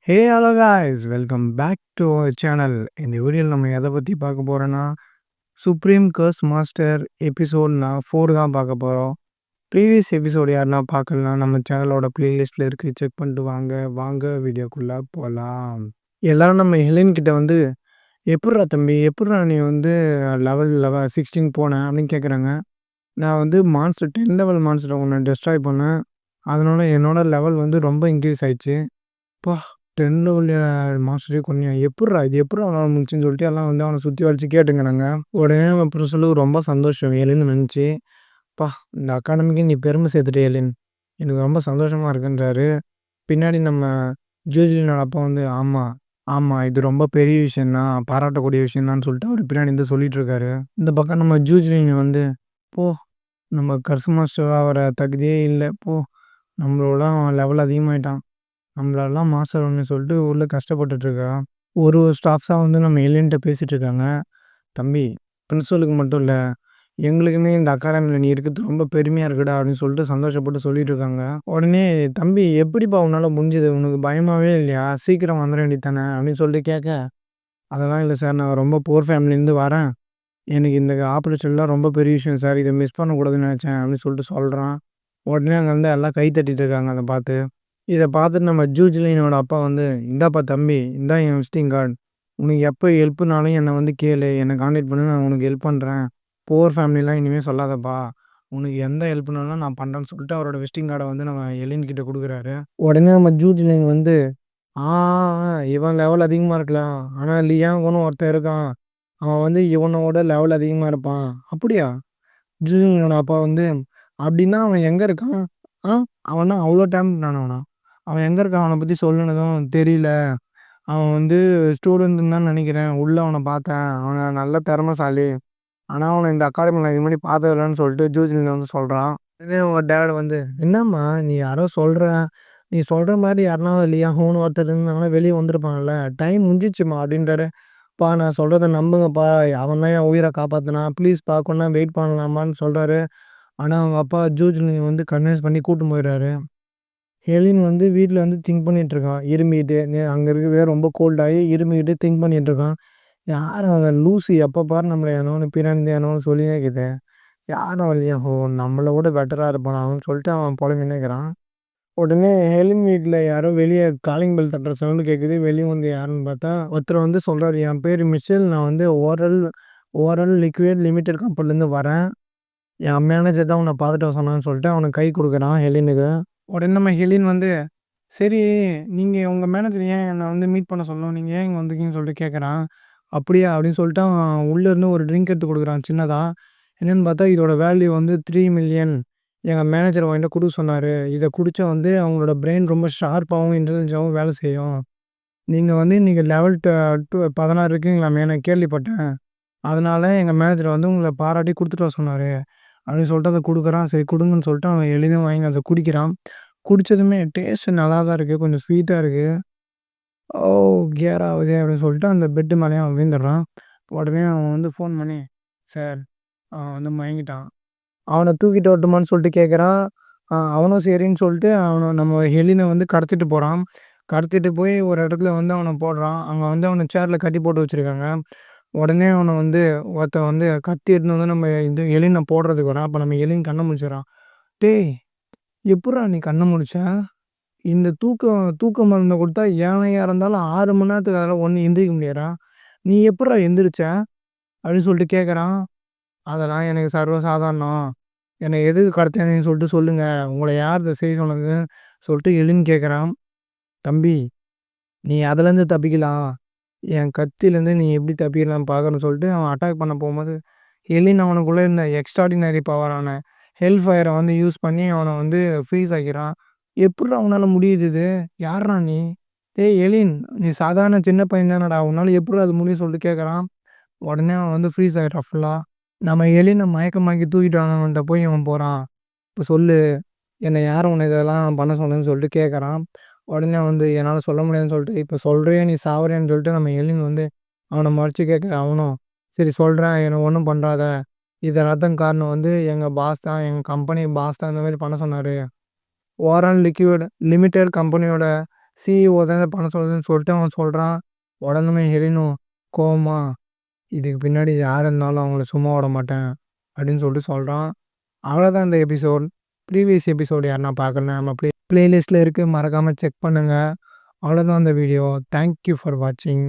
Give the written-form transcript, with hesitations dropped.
Hey hello guys welcome back to our channel. இந்த வீடியோவில் நம்ம எதை பற்றி பார்க்க போகிறோன்னா சுப்ரீம் கர்ஸ் மாஸ்டர் எபிசோட்னா 4 தான் பார்க்க போகிறோம். ப்ரீவியஸ் எபிசோடு யாருன்னா பார்க்கலனா நம்ம சேனலோட ப்ளேலிஸ்ட்டில் இருக்குது, செக் பண்ணிட்டு வாங்க வீடியோக்குள்ளே போகலாம். எல்லோரும் நம்ம ஹெலின் கிட்ட வந்து எப்புட்றா தம்பி எப்புட்றா நீ வந்து லெவல் 16 போனேன் அப்படின்னு கேட்குறாங்க. நான் வந்து மான்ஸ்டர் 10 லெவல் மான்ஸ்டரை ஒன்று டெஸ்ட்ராய் பண்ணேன், அதனால என்னோட லெவல் வந்து ரொம்ப இன்க்ரீஸ் ஆயிடுச்சு. அப்பா 10 லெவல் மாஸ்டரே கொன்னியா, எப்புட்றா இது எப்புட்றா அவனால் முடிச்சுன்னு சொல்லிட்டு எல்லாம் வந்து அவனை சுற்றி வளைச்சி கேட்டுங்கிறாங்க. உடனே அவன் அப்புறம் சொல்லி ரொம்ப சந்தோஷம் எலின்னு நினச்சி, பா இந்த அகாடமிக்கு நீ பெருமை சேர்த்துட்டு எலின், எனக்கு ரொம்ப சந்தோஷமாக இருக்குன்றாரு. பின்னாடி நம்ம ஜூஜிலினோட அப்பா வந்து ஆமாம் ஆமாம் இது ரொம்ப பெரிய விஷயந்தான், பாராட்டக்கூடிய விஷயந்தான்னு சொல்லிட்டு அவர் பின்னாடி வந்து சொல்லிட்டு இருக்காரு. இந்த பக்கம் நம்ம ஜூஜிலின் வந்து போ நம்ம கர்ஸ் மாஸ்டர் ஆகிற தகுதியே இல்லை, போ நம்மளோட லெவல் அதிகமாகிட்டான், நம்மளெல்லாம் மாஸ்டர் ஒன்று சொல்லிட்டு உள்ளே கஷ்டப்பட்டுட்ருக்கா. ஒரு ஸ்டாஃப்ஸாக வந்து நம்ம எலின்ட்ட பேசிகிட்டு இருக்காங்க. தம்பி பிரின்சிபலுக்கு மட்டும் இல்லை, எங்களுக்குமே இந்த அகாடமியில் நீ இருக்கிறது ரொம்ப பெருமையாக இருக்குடா அப்படின்னு சொல்லிட்டு சந்தோஷப்பட்டு சொல்லிட்டு இருக்காங்க. உடனே தம்பி எப்படிப்பா உன்னால் முடிஞ்சது, உனக்கு பயமாகவே இல்லையா, சீக்கிரம் வந்துட வேண்டியது தானே அப்படின்னு சொல்லிட்டு கேட்க, அதெல்லாம் இல்லை சார், நான் ரொம்ப புவர் ஃபேமிலியிலேருந்து வரேன், எனக்கு இந்த ஆப்பர்ச்சுனிட்டிலாம் ரொம்ப பெரிய விஷயம் சார், இதை மிஸ் பண்ணக்கூடாதுன்னு நினச்சேன் அப்படின்னு சொல்லிட்டு சொல்கிறான். உடனே அங்கே வந்து எல்லாம் கை தட்டிட்டு இருக்காங்க அதை பார்த்து. இதை பார்த்துட்டு நம்ம ஜூஜிலினோட அப்பா வந்து இந்தாப்பா தம்பி, இந்தா என் விசிட்டிங் கார்டு, உனக்கு எப்போ ஹெல்ப்புனாலும் என்னை வந்து கேளு, என்னை கான்டாக்ட் பண்ணி நான் உனக்கு ஹெல்ப் பண்ணுறேன், புவர் ஃபேமிலிலாம் இனிமேல் சொல்லாதப்பா, உனக்கு எந்த ஹெல்ப்னாலும் நான் பண்ணுறேன்னு சொல்லிட்டு அவரோட விசிட்டிங் கார்டை வந்து நம்ம எலின் கிட்ட கொடுக்குறாரு. உடனே நம்ம ஜூஜிலின் வந்து ஆ இவன் லெவல் அதிகமாக இருக்கலாம், ஆனால் லியாங்கன்னு ஒருத்தன் இருக்கான், அவன் வந்து இவனோட லெவல் அதிகமாக இருப்பான். அப்படியா? ஜூஜிலினோட அப்பா வந்து அப்படின்னா அவன் எங்கே இருக்கான்? ஆ அவனா அவ்வளோ டேலண்ட் ஆனவனா? அவன் எங்கே இருக்கான், அவனை பற்றி சொல்லுனதும் தெரியல, அவன் வந்து ஸ்டூடெண்ட்டுன்னு தான் நினைக்கிறேன், உள்ளே அவனை பார்த்தேன், அவனை நல்ல திறமைசாலி, ஆனால் அவனை இந்த அகாடமியில் இது மாதிரி பார்த்ததில்லன்னு சொல்லிட்டு ஜூஜிலின் வந்து சொல்கிறான். உடனே அவங்க டேட் வந்து என்னம்மா நீ யாரோ சொல்கிற, நீ சொல்கிற மாதிரி யாருனா இல்லையா ஹோன்னு ஒருத்தர் இருந்தாங்கன்னா வெளியே வந்திருப்பாங்கல்ல, டைம் முடிஞ்சிச்சுமா அப்படின்றாரு. பா நான் சொல்கிறத நம்புங்கப்பா, அவன் தான் என் உயிரை காப்பாற்றினான், ப்ளீஸ்ப்பா கொஞ்ச நேரம் வெயிட் பண்ணலாமான்னு சொல்கிறாரு. ஆனால் அவங்க அப்பா ஜூஜிலின் வந்து கன்வின்ஸ் பண்ணி கூட்டின்னு போயிடுறாரு. ஹெலின் வந்து வீட்டில் வந்து திங்க் பண்ணிகிட்ருக்கான் இருமிக்கிட்டு, அங்கே இருக்கவே ரொம்ப கோல்டாகி இருமிக்கிட்டு திங்க் பண்ணிகிட்ருக்கான். யார் அவன் லூசி, எப்போ பாரு நம்மளை ஏனோன்னு பின்னாடி ஏனோன்னு சொல்லினே இருக்குது, யார் அவன் இல்லையா ஓ நம்மளை விட பெட்டராக இருப்பான் அவன் சொல்லிட்டு அவன் புலம்பினே இருக்கிறான். உடனே ஹெலின் வீட்டில் யாரோ வெளியே காலிங் பெல் தட்டுற சவுண்டு கேட்குது. வெளியே வந்து யாருன்னு பார்த்தா ஒருத்தர் வந்து சொல்கிறார், என் பேர் மிஷேல், நான் வந்து ஓரல் ஓரல் லிக்விட் லிமிடெட் கம்பெனிலேருந்து வரேன், என் மேனேஜர் தான் உன்னை பார்த்துட்டு சொன்னான்னு சொல்லிட்டு அவனுக்கு கை கொடுக்குறான் ஹெலினுக்கு. உடனே நம்ம ஹெலின் வந்து சரி நீங்கள் உங்கள் மேனேஜர் ஏன் என்னை வந்து மீட் பண்ண சொல்லணும், நீங்கள் ஏன் இங்கே வந்திருக்கீங்கன்னு சொல்லிட்டு கேட்குறான். அப்படியா அப்படின்னு சொல்லிட்டு அவன் உள்ளேருந்து ஒரு ட்ரிங்க் எடுத்து கொடுக்குறான் சின்னதாக. என்னென்னு பார்த்தா இதோட வேல்யூ வந்து 3 மில்லியன், எங்கள் மேனேஜர் வாங்கிட்டு கொடுக்க சொன்னார், இதை குடித்தா வந்து அவங்களோட பிரெயின் ரொம்ப ஷார்ப்பாகவும் இன்டெலிஜென்ட்டாகவும் வேலை செய்யும், நீங்கள் வந்து இன்றைக்கி லெவல் 16 இருக்கீங்களாமே நான் கேள்விப்பட்டேன், அதனால் எங்கள் மேனேஜர் வந்து உங்களை பாராட்டி கொடுத்துட்டு வர சொன்னார் அப்படின்னு சொல்லிட்டு அதை கொடுக்குறான். சரி கொடுங்கன்னு சொல்லிட்டு அவன் எளிதாக வாங்கி அதை குடிக்கிறான். குடித்ததுமே டேஸ்ட்டு நல்லா தான் இருக்குது, கொஞ்சம் ஸ்வீட்டாக இருக்குது. ஓ கேர் ஆகுதே அப்படின்னு சொல்லிட்டு அந்த பெட்டு மேலேயே அவன் விழுந்துடுறான். உடனே அவன் வந்து ஃபோன் பண்ணி சார் அவன் வந்து மயங்கிட்டான், அவனை தூக்கிட்டு வரட்டுமான்னு சொல்லிட்டு கேட்குறான். அவனும் சரின்னு சொல்லிட்டு அவனை நம்ம ஹெலினை வந்து கடத்திட்டு போகிறான். கடத்திட்டு போய் ஒரு இடத்துல வந்து அவனை போடுறான். அங்கே வந்து அவனை சேரில் கட்டி போட்டு வச்சுருக்காங்க. உடனே அவனை வந்து ஒருத்தன் வந்து கத்தி எடுத்துன்னு வந்து நம்ம இது எலினை போடுறதுக்கு வரான். அப்போ நம்ம எலின் கண்ணை முடிச்சிடறான். டேய் எப்புட்றா நீ கண்ணை முடிச்ச, இந்த தூக்க மருந்தை கொடுத்தா ஏனையாக இருந்தாலும் 6 மணி நேரத்துக்கு அதெல்லாம் ஒன்றும் எந்திரிக்க முடியாதா, நீ எப்புட்றா எந்திரிச்ச அப்படின்னு சொல்லிட்டு கேட்குறான். அதெல்லாம் எனக்கு சர்வசாதாரணம், என்னை எதுக்கு கடத்தினீங்கன்னு சொல்லிட்டு சொல்லுங்கள், உங்களை யார் இதை செய்ய சொன்னதுன்னு சொல்லிட்டு எலின்னு கேட்குறான். தம்பி நீ அதுலேருந்து தப்பிக்கலாம், என் கத்திலேருந்து நீ எப்படி தப்பிக்கலாம்னு பார்க்குறேன்னு சொல்லிட்டு அவன் அட்டாக் பண்ண போகும்போது எலின் அவனுக்குள்ளே இருந்த எக்ஸ்ட்ராடினரி பவரான ஹெல் ஃபயரை வந்து யூஸ் பண்ணி அவனை வந்து ஃப்ரீஸ் ஆக்கிறான். எப்புட்றா அவனால் முடியுது இது, யார்றா நீ, டேய் எலின் நீ சாதாரண சின்ன பையன் தானடா, உன்னால் எப்புட்றா அது முடியும்னு சொல்லிட்டு கேட்குறான். உடனே அவன் வந்து ஃப்ரீஸ் ஆகிட்டான் ஃபுல்லாக. நம்ம எலினை மயக்கமாக்கி தூக்கிட்டு வாங்கவன்ட்ட போய் அவன் போகிறான். இப்போ சொல்லு, என்னை யார் உன்னை இதெல்லாம் பண்ண சொன்னதுன்னு சொல்லிட்டு கேட்குறான். உடனே வந்து என்னால் சொல்ல முடியாதுன்னு சொல்லிட்டு இப்போ சொல்கிறியா நீ சாவறியான்னு சொல்லிட்டு நம்ம எலின் வந்து அவனை மறைச்சி கேட்க, அவனும் சரி சொல்கிறேன், என்னை ஒன்றும் பண்ணுறாத, இது எல்லாத்துக்கும் காரணம் வந்து எங்கள் பாஸ் தான், எங்கள் கம்பெனி பாஸ் தான் இந்த மாதிரி பண்ண சொன்னார், ஓரல் லிக்விட் லிமிடெட் கம்பெனியோட சிஇஓ தான் இத பண்ண சொல்லுதுன்னு சொல்லிட்டு அவன் சொல்றான். உடனுமே ஹெலினும் கோவமா, இதுக்கு பின்னாடி யார் இருந்தாலும் அவங்கள சும்மா விட மாட்டேன் அப்படின்னு சொல்லிட்டு சொல்றான். அவ்வளோதான் இந்த எபிசோட். ப்ரீவியஸ் எபிசோடு யாருன்னா பார்க்கலனா நம்ம பிளேலிஸ்ட்டில் இருக்குது, மறக்காமல் செக் பண்ணுங்கள். அவ்வளோதான் அந்த வீடியோ. தேங்க் யூ ஃபார் வாட்சிங்.